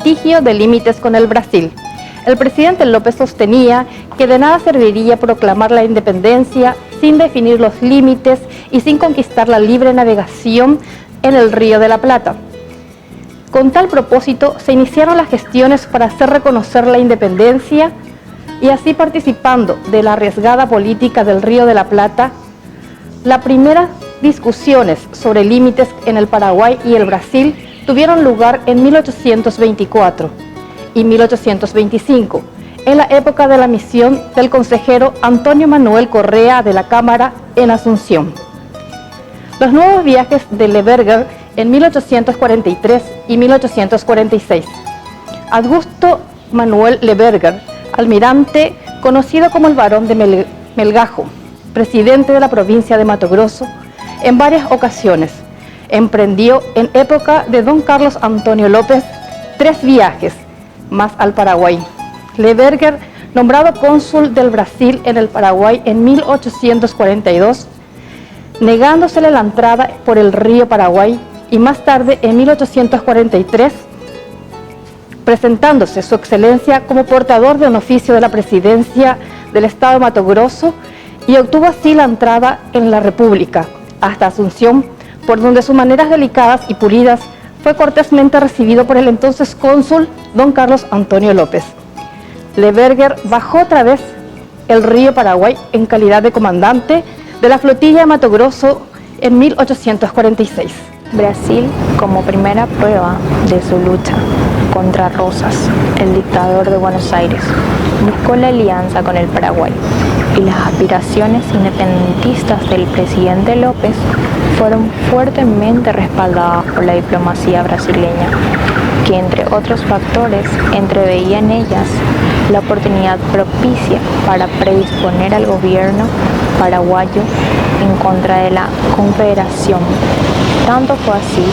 litigio de límites con el Brasil. El presidente López sostenía que de nada serviría proclamar la independencia sin definir los límites y sin conquistar la libre navegación en el Río de la Plata. Con tal propósito se iniciaron las gestiones para hacer reconocer la independencia y así, participando de la arriesgada política del Río de la Plata, las primeras discusiones sobre límites en el Paraguay y el Brasil tuvieron lugar en 1824 y 1825, en la época de la misión del consejero Antonio Manuel Correa de la Cámara en Asunción. Los nuevos viajes de Leverger en 1843 y 1846. Augusto Manuel Leverger, almirante conocido como el Barón de Melgajo, presidente de la provincia de Mato Grosso, en varias ocasiones emprendió en época de don Carlos Antonio López 3 viajes más al Paraguay. Leverger, nombrado cónsul del Brasil en el Paraguay en 1842, negándosele la entrada por el río Paraguay, y más tarde, en 1843, presentándose su excelencia como portador de un oficio de la presidencia del estado de Mato Grosso, y obtuvo así la entrada en la República, hasta Asunción, por donde sus maneras delicadas y pulidas fue cortésmente recibido por el entonces cónsul don Carlos Antonio López. Leverger bajó otra vez el río Paraguay en calidad de comandante de la flotilla de Mato Grosso en 1846. Brasil, como primera prueba de su lucha contra Rosas, el dictador de Buenos Aires, buscó la alianza con el Paraguay, y las aspiraciones independentistas del presidente López fueron fuertemente respaldadas por la diplomacia brasileña, que entre otros factores entreveía en ellas la oportunidad propicia para predisponer al gobierno paraguayo en contra de la Confederación. Tanto fue así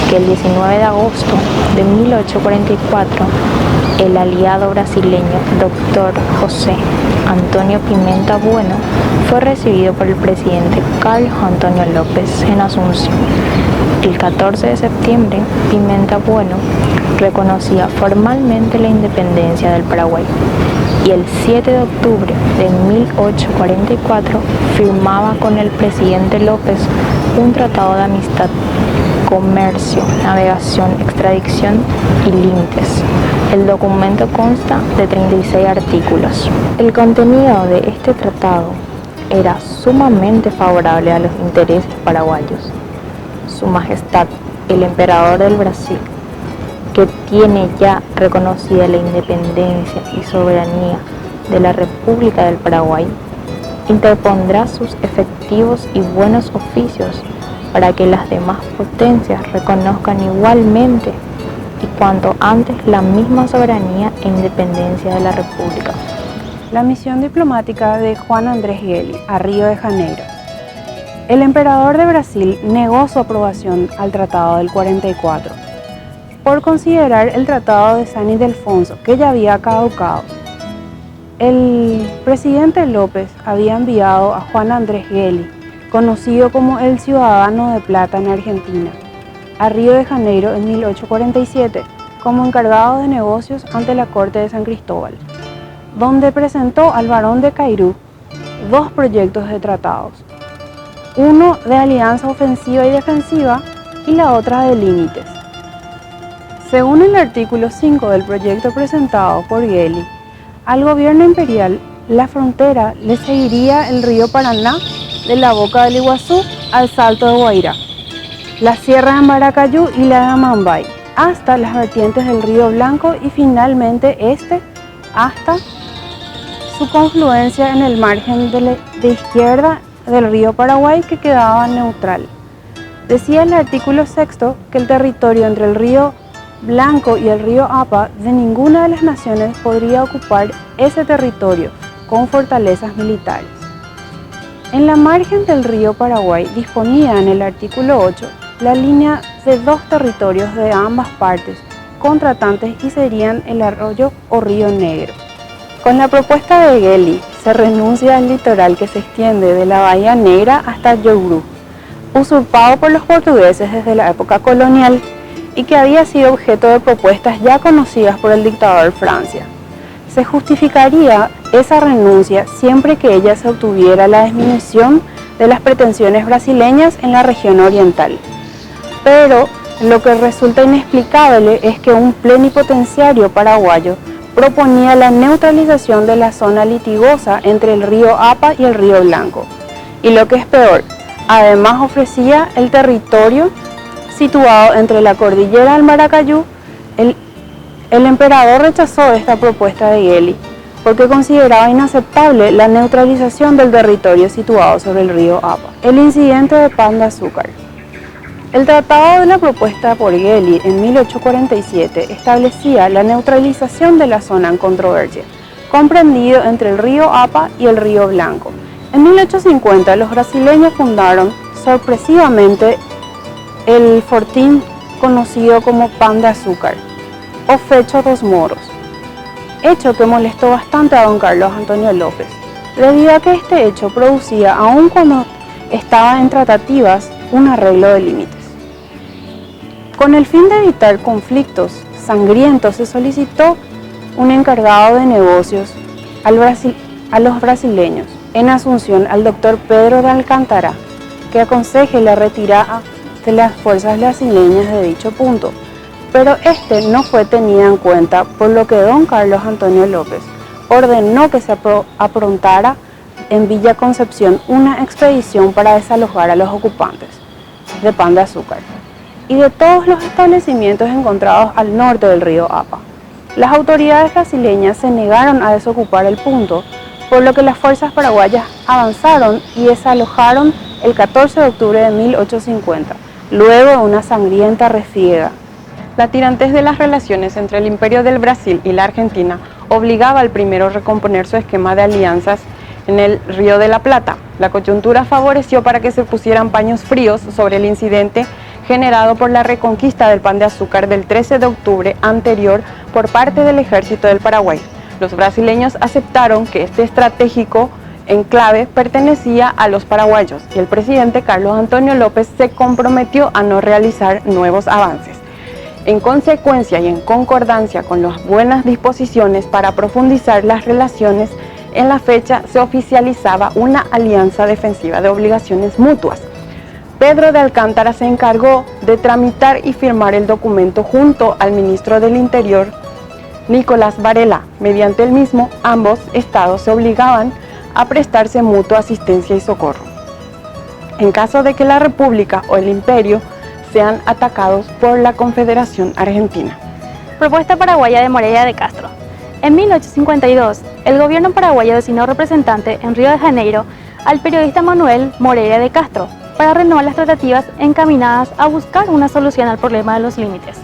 que el 19 de agosto de 1844, el aliado brasileño Dr. José Antonio Pimenta Bueno fue recibido por el presidente Carlos Antonio López en Asunción. El 14 de septiembre, Pimenta Bueno reconocía formalmente la independencia del Paraguay, y el 7 de octubre de 1844 firmaba con el presidente López un tratado de amistad, comercio, navegación, extradición y límites. El documento consta de 36 artículos. El contenido de este tratado era sumamente favorable a los intereses paraguayos. Su Majestad, el Emperador del Brasil, que tiene ya reconocida la independencia y soberanía de la República del Paraguay, interpondrá sus efectivos y buenos oficios para que las demás potencias reconozcan igualmente y cuanto antes la misma soberanía e independencia de la República. La misión diplomática de Juan Andrés Gelli a Río de Janeiro. El emperador de Brasil negó su aprobación al Tratado del 44 por considerar el Tratado de San Ildefonso, que ya había caducado. El presidente López había enviado a Juan Andrés Gelli, conocido como el Ciudadano de Plata en Argentina, a Río de Janeiro en 1847 como encargado de negocios ante la Corte de San Cristóbal, donde presentó al Barón de Cairú 2 proyectos de tratados, uno de alianza ofensiva y defensiva y la otra de límites. Según el artículo 5 del proyecto presentado por Gelli, al gobierno imperial la frontera le seguiría el río Paraná de la boca del Iguazú al Salto de Guairá, la sierra de Maracayú y la de Amambay, hasta las vertientes del río Blanco y finalmente hasta su confluencia en el margen de izquierda del río Paraguay, que quedaba neutral. Decía el artículo 6 que el territorio entre el río Blanco y el río Apa de ninguna de las naciones podría ocupar ese territorio con fortalezas militares. En la margen del río Paraguay disponía en el artículo 8 la línea de 2 territorios de ambas partes contratantes y serían el arroyo o río Negro. Con la propuesta de Gelli se renuncia al litoral que se extiende de la Bahía Negra hasta Yourú, usurpado por los portugueses desde la época colonial. y que había sido objeto de propuestas ya conocidas por el dictador Francia. Se justificaría esa renuncia siempre que ella se obtuviera la disminución de las pretensiones brasileñas en la región oriental. Pero lo que resulta inexplicable es que un plenipotenciario paraguayo proponía la neutralización de la zona litigosa entre el río Apa y el río Blanco. Y lo que es peor, además ofrecía el territorio situado entre la cordillera del Maracayú. El emperador rechazó esta propuesta de Gelli porque consideraba inaceptable la neutralización del territorio situado sobre el río Apa. El incidente de Pan de Azúcar. El tratado de la propuesta por Gelli en 1847 establecía la neutralización de la zona en controversia, comprendido entre el río Apa y el río Blanco. En 1850 los brasileños fundaron sorpresivamente el fortín conocido como Pan de Azúcar, o Fecho dos Moros, hecho que molestó bastante a don Carlos Antonio López, debido a que este hecho producía, aun cuando estaba en tratativas, un arreglo de límites. Con el fin de evitar conflictos sangrientos, se solicitó un encargado de negocios a los brasileños en Asunción, al doctor Pedro de Alcántara, que aconseje la retirada de las fuerzas brasileñas de dicho punto, pero este no fue tenido en cuenta, por lo que don Carlos Antonio López ordenó que se aprontara en Villa Concepción una expedición para desalojar a los ocupantes de Pan de Azúcar y de todos los establecimientos encontrados al norte del río Apa. Las autoridades brasileñas se negaron a desocupar el punto, por lo que las fuerzas paraguayas avanzaron y desalojaron el 14 de octubre de 1850, luego de una sangrienta refriega. La tirantez de las relaciones entre el Imperio del Brasil y la Argentina obligaba al primero a recomponer su esquema de alianzas en el Río de la Plata. La coyuntura favoreció para que se pusieran paños fríos sobre el incidente generado por la reconquista del Pan de Azúcar del 13 de octubre anterior por parte del ejército del Paraguay. Los brasileños aceptaron que este estratégico enclave pertenecía a los paraguayos y el presidente Carlos Antonio López se comprometió a no realizar nuevos avances. En consecuencia y en concordancia con las buenas disposiciones para profundizar las relaciones, en la fecha se oficializaba una alianza defensiva de obligaciones mutuas. Pedro de Alcántara se encargó de tramitar y firmar el documento junto al ministro del Interior, Nicolás Varela. Mediante el mismo, ambos estados se obligaban a prestarse mutua asistencia y socorro en caso de que la República o el Imperio sean atacados por la Confederación Argentina. Propuesta paraguaya de Moreira de Castro. En 1852, el gobierno paraguayo designó representante en Río de Janeiro al periodista Manuel Moreira de Castro para renovar las tratativas encaminadas a buscar una solución al problema de los límites.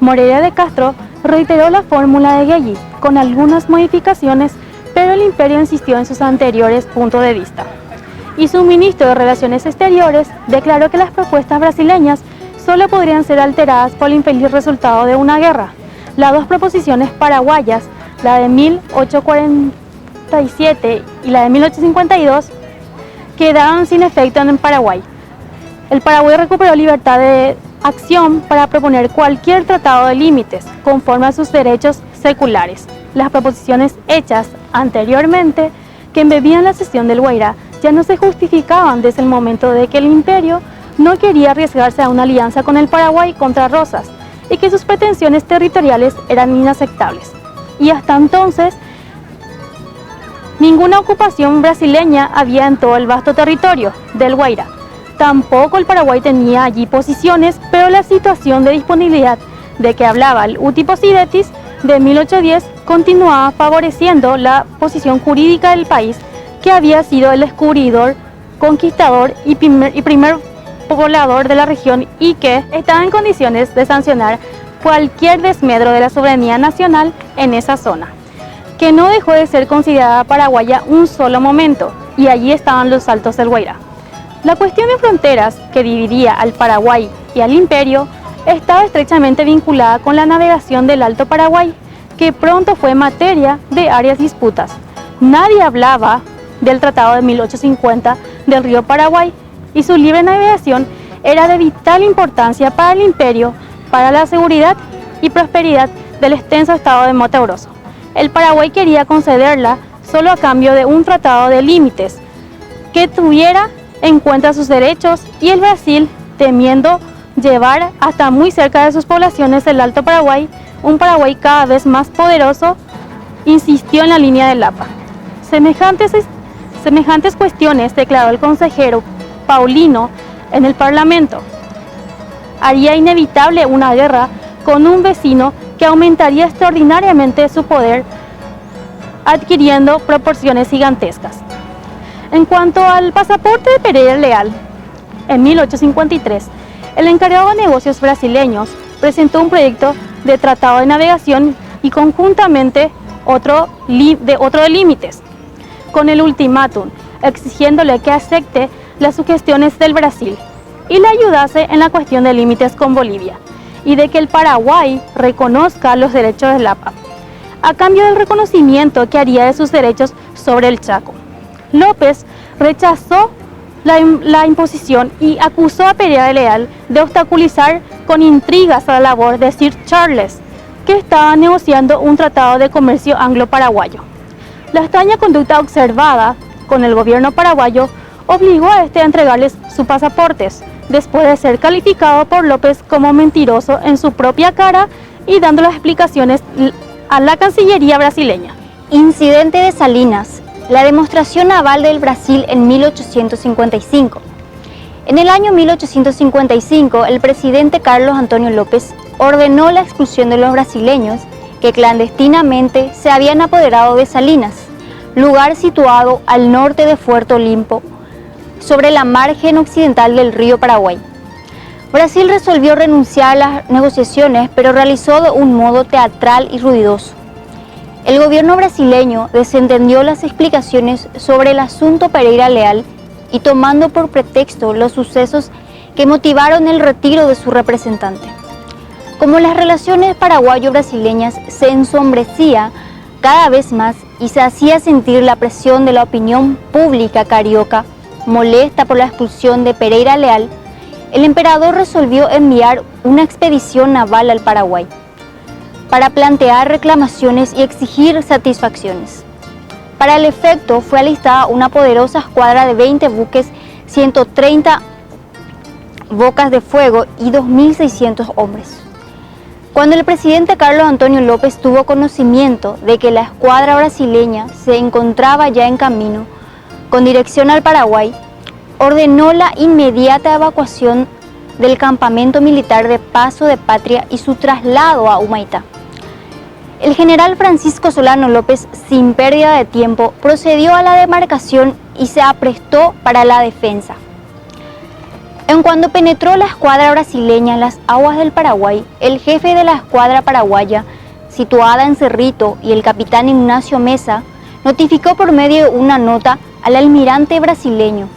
Moreira de Castro reiteró la fórmula de Gelli con algunas modificaciones, pero el imperio insistió en sus anteriores puntos de vista. Y su ministro de Relaciones Exteriores declaró que las propuestas brasileñas solo podrían ser alteradas por el infeliz resultado de una guerra. Las dos proposiciones paraguayas, la de 1847 y la de 1852, quedaron sin efecto en Paraguay. El Paraguay recuperó libertad de acción para proponer cualquier tratado de límites conforme a sus derechos seculares. Las proposiciones hechas anteriormente, que embebían la cesión del Guairá, ya no se justificaban desde el momento de que el imperio no quería arriesgarse a una alianza con el Paraguay contra Rosas y que sus pretensiones territoriales eran inaceptables. Y hasta entonces, ninguna ocupación brasileña había en todo el vasto territorio del Guairá. Tampoco el Paraguay tenía allí posiciones, pero la situación de disponibilidad de que hablaba el Uti Possidetis de 1810 continuaba favoreciendo la posición jurídica del país, que había sido el descubridor, conquistador y primer poblador de la región y que estaba en condiciones de sancionar cualquier desmedro de la soberanía nacional en esa zona, que no dejó de ser considerada paraguaya un solo momento, y allí estaban los Altos del Guairá. La cuestión de fronteras que dividía al Paraguay y al imperio estaba estrechamente vinculada con la navegación del Alto Paraguay, que pronto fue materia de varias disputas. Nadie hablaba del Tratado de 1850 del río Paraguay, y su libre navegación era de vital importancia para el imperio para la seguridad y prosperidad del extenso estado de Mato Grosso. El Paraguay quería concederla solo a cambio de un tratado de límites que tuviera en cuenta sus derechos, y el Brasil, temiendo llevar hasta muy cerca de sus poblaciones el Alto Paraguay, un Paraguay cada vez más poderoso, insistió en la línea del APA. Semejantes cuestiones, declaró el consejero Paulino en el Parlamento, haría inevitable una guerra con un vecino que aumentaría extraordinariamente su poder, adquiriendo proporciones gigantescas. En cuanto al pasaporte de Pereira Leal, en 1853, el encargado de negocios brasileños presentó un proyecto de tratado de navegación y conjuntamente otro de límites, con el ultimátum, exigiéndole que acepte las sugestiones del Brasil y le ayudase en la cuestión de límites con Bolivia, y de que el Paraguay reconozca los derechos del APA, a cambio del reconocimiento que haría de sus derechos sobre el Chaco. López rechazó la imposición y acusó a Pereira Leal de obstaculizar con intrigas a la labor de Sir Charles, que estaba negociando un tratado de comercio anglo-paraguayo. La extraña conducta observada con el gobierno paraguayo obligó a este a entregarles sus pasaportes, después de ser calificado por López como mentiroso en su propia cara y dando las explicaciones a la Cancillería brasileña. Incidente de Salinas. La demostración naval del Brasil en 1855. En el año 1855, el presidente Carlos Antonio López ordenó la expulsión de los brasileños que clandestinamente se habían apoderado de Salinas, lugar situado al norte de Puerto Limpo, sobre la margen occidental del río Paraguay. Brasil resolvió renunciar a las negociaciones, pero realizó de un modo teatral y ruidoso. El gobierno brasileño desentendió las explicaciones sobre el asunto Pereira Leal y, tomando por pretexto los sucesos que motivaron el retiro de su representante. Como las relaciones paraguayo-brasileñas se ensombrecía cada vez más y se hacía sentir la presión de la opinión pública carioca, molesta por la expulsión de Pereira Leal, el emperador resolvió enviar una expedición naval al Paraguay para plantear reclamaciones y exigir satisfacciones. Para el efecto fue alistada una poderosa escuadra de 20 buques, 130 bocas de fuego y 2.600 hombres. Cuando el presidente Carlos Antonio López tuvo conocimiento de que la escuadra brasileña se encontraba ya en camino con dirección al Paraguay, ordenó la inmediata evacuación del campamento militar de Paso de Patria y su traslado a Humaitá. El general Francisco Solano López, sin pérdida de tiempo, procedió a la demarcación y se aprestó para la defensa. En cuanto penetró la escuadra brasileña en las aguas del Paraguay, el jefe de la escuadra paraguaya, situada en Cerrito, y el capitán Ignacio Mesa, notificó por medio de una nota al almirante brasileño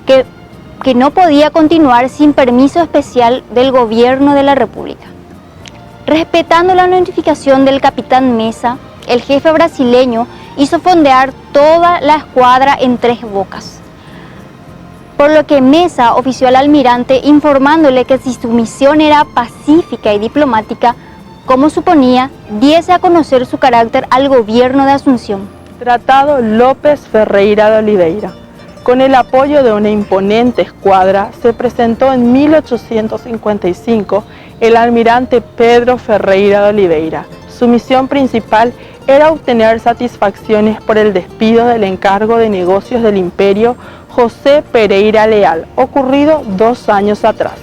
que no podía continuar sin permiso especial del gobierno de la República. Respetando la notificación del capitán Mesa, el jefe brasileño hizo fondear toda la escuadra en 3 bocas, por lo que Mesa ofició al almirante informándole que si su misión era pacífica y diplomática, como suponía, diese a conocer su carácter al gobierno de Asunción. Tratado López Ferreira de Oliveira. Con el apoyo de una imponente escuadra, se presentó en 1855 el almirante Pedro Ferreira de Oliveira. Su misión principal era obtener satisfacciones por el despido del encargo de negocios del imperio José Pereira Leal, ocurrido 2 años atrás.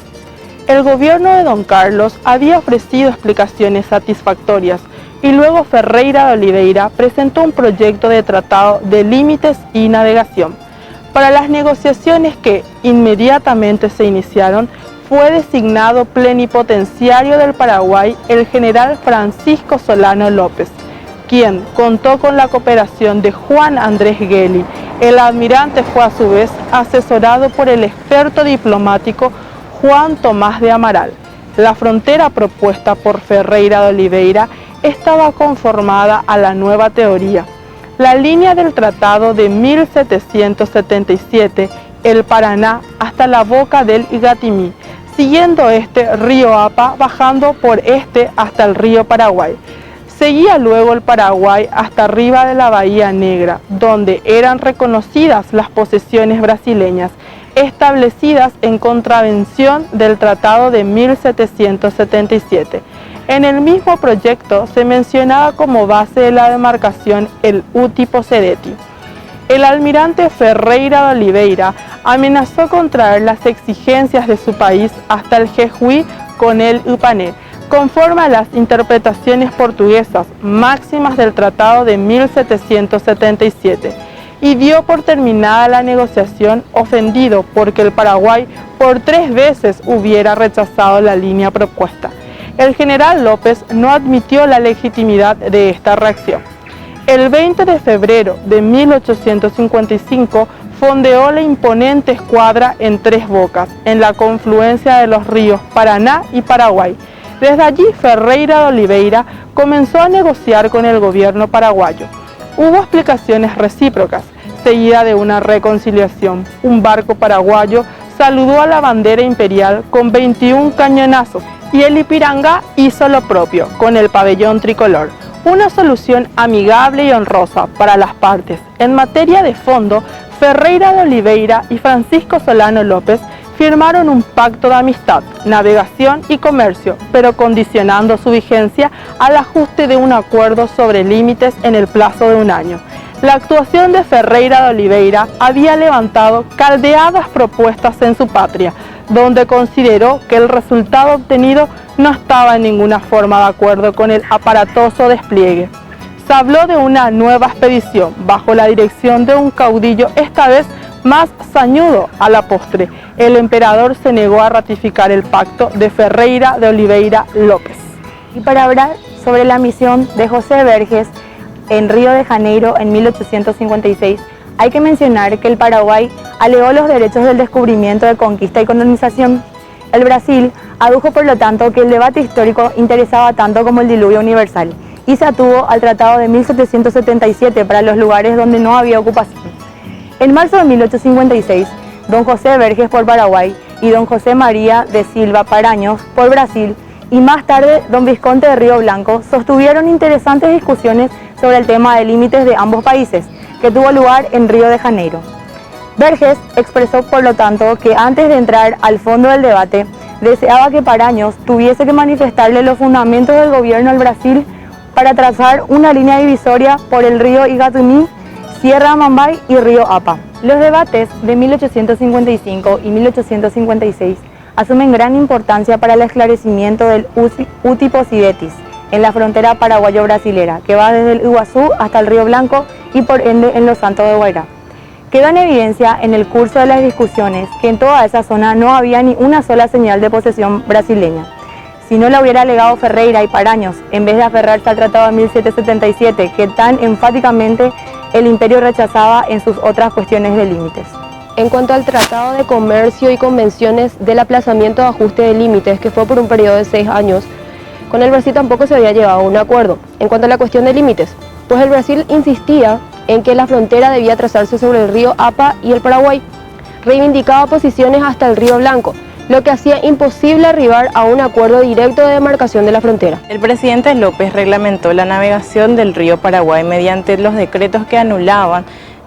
El gobierno de Don Carlos había ofrecido explicaciones satisfactorias y luego Ferreira de Oliveira presentó un proyecto de tratado de límites y navegación. Para las negociaciones que inmediatamente se iniciaron, fue designado plenipotenciario del Paraguay el general Francisco Solano López, quien contó con la cooperación de Juan Andrés Gelli. El almirante fue a su vez asesorado por el experto diplomático Juan Tomás de Amaral. La frontera propuesta por Ferreira de Oliveira estaba conformada a la nueva teoría. La línea del tratado de 1777, el Paraná hasta la boca del Igatimí, siguiendo río Apa, bajando por hasta el río Paraguay. Seguía luego el Paraguay hasta arriba de la Bahía Negra, donde eran reconocidas las posesiones brasileñas, establecidas en contravención del Tratado de 1777. En el mismo proyecto se mencionaba como base de la demarcación el Uti Possedetti. El almirante Ferreira de Oliveira amenazó con traer las exigencias de su país hasta el Jejuí con el Upané, conforme a las interpretaciones portuguesas máximas del Tratado de 1777, y dio por terminada la negociación, ofendido porque el Paraguay por 3 veces hubiera rechazado la línea propuesta. El general López no admitió la legitimidad de esta reacción. El 20 de febrero de 1855 fondeó la imponente escuadra en Tres Bocas, en la confluencia de los ríos Paraná y Paraguay. Desde allí, Ferreira de Oliveira comenzó a negociar con el gobierno paraguayo. Hubo explicaciones recíprocas, seguida de una reconciliación. Un barco paraguayo saludó a la bandera imperial con 21 cañonazos y el Ipiranga hizo lo propio con el pabellón tricolor. Una solución amigable y honrosa para las partes. En materia de fondo, Ferreira de Oliveira y Francisco Solano López firmaron un pacto de amistad, navegación y comercio, pero condicionando su vigencia al ajuste de un acuerdo sobre límites en el plazo de 1 año. La actuación de Ferreira de Oliveira había levantado caldeadas propuestas en su patria, donde consideró que el resultado obtenido no estaba en ninguna forma de acuerdo con el aparatoso despliegue. Se habló de una nueva expedición bajo la dirección de un caudillo, esta vez más sañudo a la postre. El emperador se negó a ratificar el pacto de Ferreira de Oliveira López. Y para hablar sobre la misión de José Verges en Río de Janeiro en 1856, hay que mencionar que el Paraguay alegó los derechos del descubrimiento, de conquista y colonización. El Brasil adujo por lo tanto que el debate histórico interesaba tanto como el diluvio universal y se atuvo al Tratado de 1777 para los lugares donde no había ocupación. En marzo de 1856, don José Verges por Paraguay y don José María de Silva Paraños por Brasil, y más tarde don Visconde de Río Blanco, sostuvieron interesantes discusiones sobre el tema de límites de ambos países, que tuvo lugar en Río de Janeiro. Verges expresó por lo tanto que antes de entrar al fondo del debate, deseaba que Paraños tuviese que manifestarle los fundamentos del gobierno al Brasil para trazar una línea divisoria por el río Iguatemi, Sierra Mambay y río Apa. Los debates de 1855 y 1856 asumen gran importancia para el esclarecimiento del Uti Possedetti en la frontera paraguayo-brasilera, que va desde el Iguazú hasta el Río Blanco y por ende en los Santos de Guairá. Quedó en evidencia en el curso de las discusiones que en toda esa zona no había ni una sola señal de posesión brasileña. Si no la hubiera alegado Ferreira y Paraños, en vez de aferrarse al Tratado de 1777, que tan enfáticamente el imperio rechazaba en sus otras cuestiones de límites. En cuanto al Tratado de Comercio y convenciones del aplazamiento de ajuste de límites, que fue por un periodo de 6 años, con el Brasil tampoco se había llegado a un acuerdo. En cuanto a la cuestión de límites, pues el Brasil insistía en que la frontera debía trazarse sobre el río Apa y el Paraguay. Reivindicaba posiciones hasta el río Blanco, lo que hacía imposible arribar a un acuerdo directo de demarcación de la frontera. El presidente López reglamentó la navegación del río Paraguay mediante los decretos que anulaban,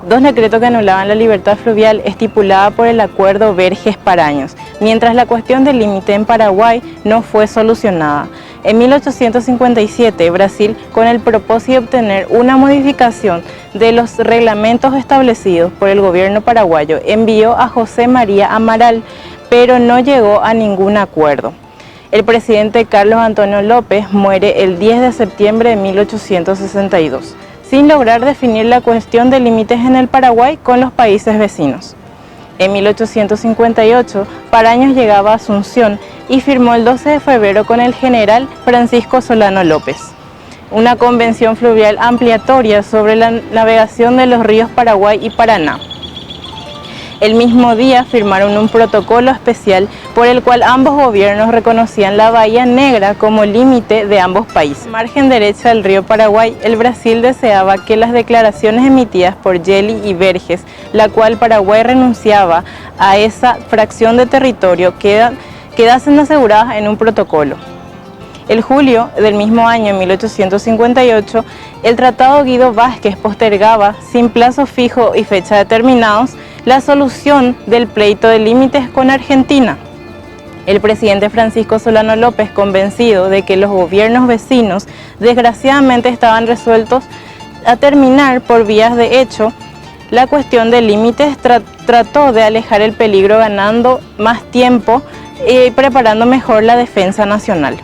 2 decretos que anulaban la libertad fluvial estipulada por el acuerdo Verges-Paraños, mientras la cuestión del límite en Paraguay no fue solucionada. En 1857, Brasil, con el propósito de obtener una modificación de los reglamentos establecidos por el gobierno paraguayo, envió a José María Amaral, pero no llegó a ningún acuerdo. El presidente Carlos Antonio López muere el 10 de septiembre de 1862, sin lograr definir la cuestión de límites en el Paraguay con los países vecinos. En 1858, Paraños llegaba a Asunción y firmó el 12 de febrero con el general Francisco Solano López una convención fluvial ampliatoria sobre la navegación de los ríos Paraguay y Paraná. El mismo día firmaron un protocolo especial por el cual ambos gobiernos reconocían la Bahía Negra como límite de ambos países. En margen derecha del río Paraguay, el Brasil deseaba que las declaraciones emitidas por Gelli y Verges, la cual Paraguay renunciaba a esa fracción de territorio, que quedasen aseguradas en un protocolo. En julio del mismo año, en 1858, el Tratado Guido Vázquez postergaba, sin plazo fijo y fecha determinados, la solución del pleito de límites con Argentina. El presidente Francisco Solano López, convencido de que los gobiernos vecinos desgraciadamente estaban resueltos a terminar por vías de hecho la cuestión de límites, trató de alejar el peligro ganando más tiempo y preparando mejor la defensa nacional.